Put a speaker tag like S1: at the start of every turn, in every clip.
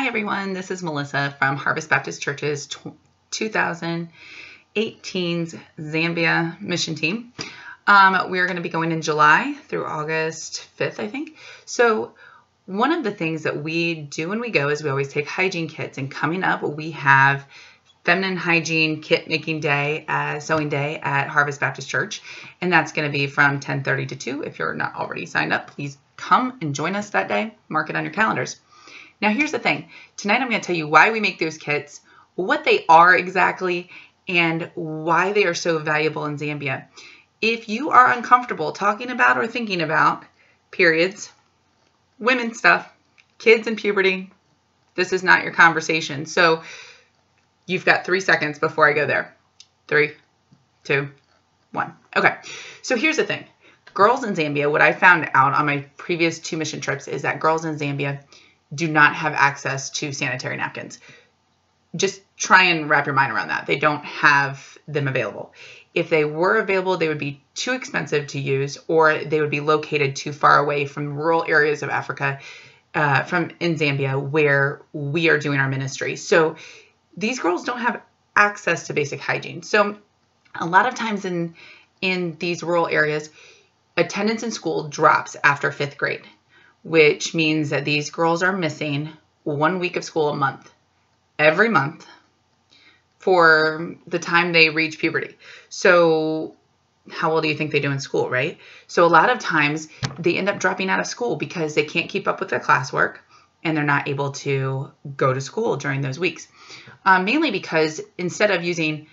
S1: Hi everyone, this is Melissa from Harvest Baptist Church's 2018's Zambia mission team. We're going to be going in July through August 5th, I think. So one of the things that we do when we go is we always take hygiene kits, and coming up we have feminine hygiene kit making day, sewing day at Harvest Baptist Church, and that's going to be from 10:30 to 2. If you're not already signed up, please come and join us that day. Mark it on your calendars. Now here's the thing. Tonight I'm going to tell you why we make those kits, what they are exactly, and why they are so valuable in Zambia. If you are uncomfortable talking about or thinking about periods, women's stuff, kids and puberty, this is not your conversation. So you've got 3 seconds before I go there. 3, 2, 1. Okay, so here's the thing. Girls in Zambia, what I found out on my previous 2 mission trips is that girls in Zambia do not have access to sanitary napkins. Just try and wrap your mind around that. They don't have them available. If they were available, they would be too expensive to use, or they would be located too far away from rural areas of Africa, in Zambia, where we are doing our ministry. So these girls don't have access to basic hygiene. So a lot of times in these rural areas, attendance in school drops after 5th grade, which means that these girls are missing 1 week of school a month, every month, for the time they reach puberty. So how well do you think they do in school, right? So a lot of times they end up dropping out of school because they can't keep up with their classwork and they're not able to go to school during those weeks. Mainly because instead of using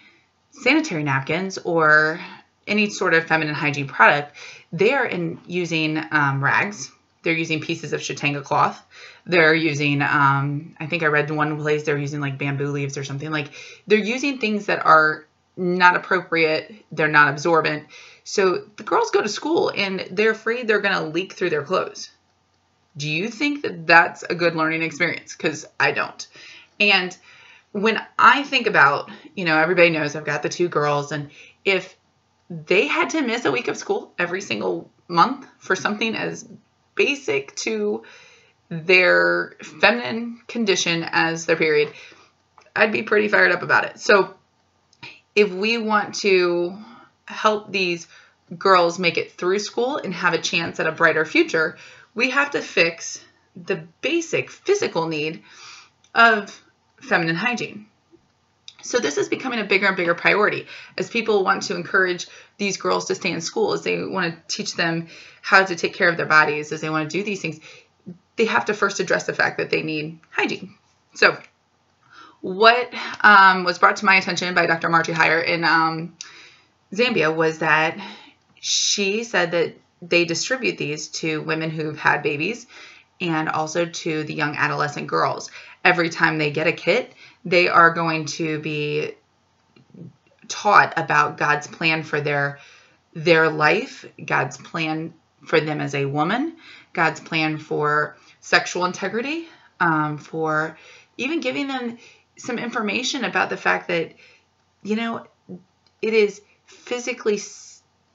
S1: sanitary napkins or any sort of feminine hygiene product, they are using rags. They're using pieces of shatanga cloth. They're using, I think I read one place they're using like bamboo leaves or something. Like they're using things that are not appropriate. They're not absorbent. So the girls go to school and they're afraid they're going to leak through their clothes. Do you think that that's a good learning experience? Because I don't. And when I think about, everybody knows I've got the 2 girls, and if they had to miss a week of school every single month for something as basic to their feminine condition as their period, I'd be pretty fired up about it. So if we want to help these girls make it through school and have a chance at a brighter future, we have to fix the basic physical need of feminine hygiene. So this is becoming a bigger and bigger priority as people want to encourage these girls to stay in school, as they want to teach them how to take care of their bodies, as they want to do these things. They have to first address the fact that they need hygiene. So what was brought to my attention by Dr. Margie Heyer in Zambia was that she said that they distribute these to women who've had babies and also to the young adolescent girls. Every time they get a kit, they are going to be taught about God's plan for their life, God's plan for them as a woman, God's plan for sexual integrity, for even giving them some information about the fact that, it is physically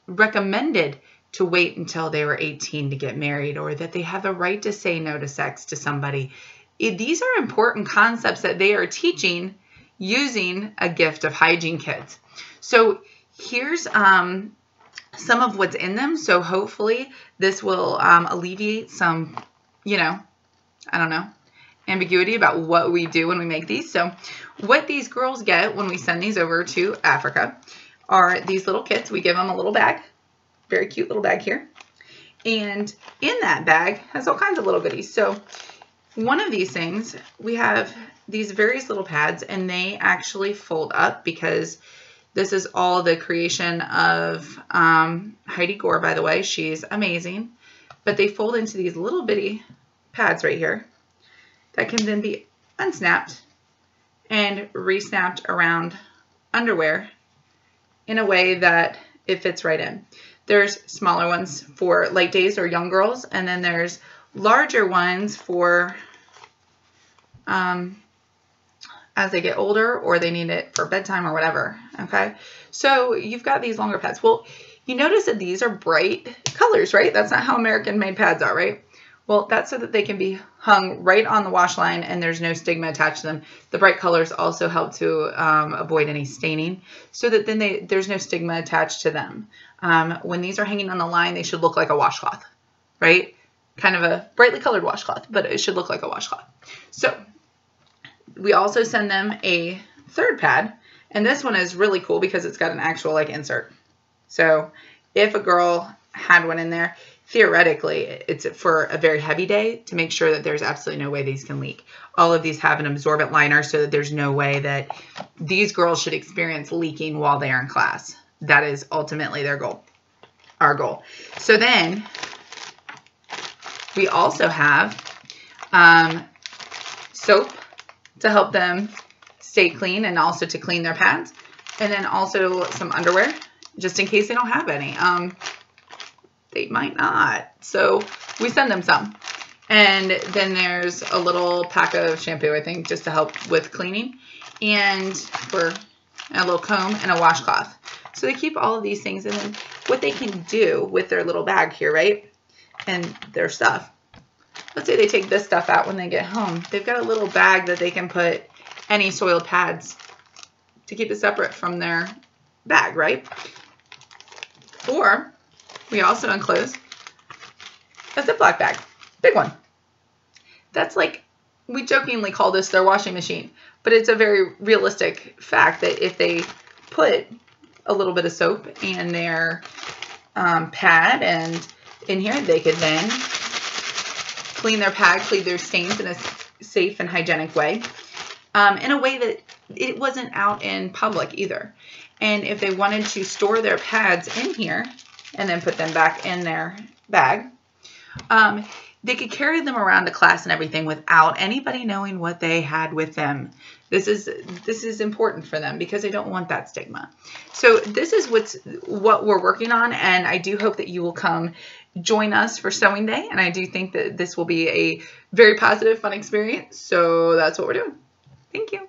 S1: recommended to wait until they were 18 to get married, or that they have the right to say no to sex to somebody. These are important concepts that they are teaching using a gift of hygiene kits. So here's some of what's in them. So hopefully this will alleviate some, ambiguity about what we do when we make these. So what these girls get when we send these over to Africa are these little kits. We give them a little bag, very cute little bag here. And in that bag has all kinds of little goodies. So one of these things, we have these various little pads, and they actually fold up because this is all the creation of Heidi Gore, by the way. She's amazing. But they fold into these little bitty pads right here that can then be unsnapped and resnapped around underwear in a way that it fits right in. There's smaller ones for light days or young girls, and then there's larger ones for as they get older, or they need it for bedtime or whatever. Okay, so you've got these longer pads. Well, you notice that these are bright colors, right? That's not how American made pads are, right? Well, that's so that they can be hung right on the wash line and there's no stigma attached to them. The bright colors also help to avoid any staining, so that then there's no stigma attached to them. When these are hanging on the line, they should look like a washcloth, right? Kind of a brightly colored washcloth, but it should look like a washcloth. So we also send them a third pad, and this one is really cool because it's got an actual like insert. So if a girl had one in there, theoretically, it's for a very heavy day to make sure that there's absolutely no way these can leak. All of these have an absorbent liner so that there's no way that these girls should experience leaking while they are in class. That is ultimately their goal, our goal. So then we also have soap to help them stay clean and also to clean their pads. And then also some underwear, just in case they don't have any. They might not. So we send them some. And then there's a little pack of shampoo, I think, just to help with cleaning. And for a little comb and a washcloth. So they keep all of these things. And then what they can do with their little bag here, right? And their stuff. Let's say they take this stuff out when they get home. They've got a little bag that they can put any soiled pads to keep it separate from their bag, right? Or we also enclose a Ziploc bag, big one. That's like, we jokingly call this their washing machine, but it's a very realistic fact that if they put a little bit of soap and their pad and in here, they could then clean their pad, clean their stains in a safe and hygienic way, in a way that it wasn't out in public either. And if they wanted to store their pads in here and then put them back in their bag, they could carry them around to class and everything without anybody knowing what they had with them. This is important for them because they don't want that stigma. So this is what we're working on, and I do hope that you will come join us for sewing day, and I do think that this will be a very positive, fun experience. So that's what we're doing. Thank you.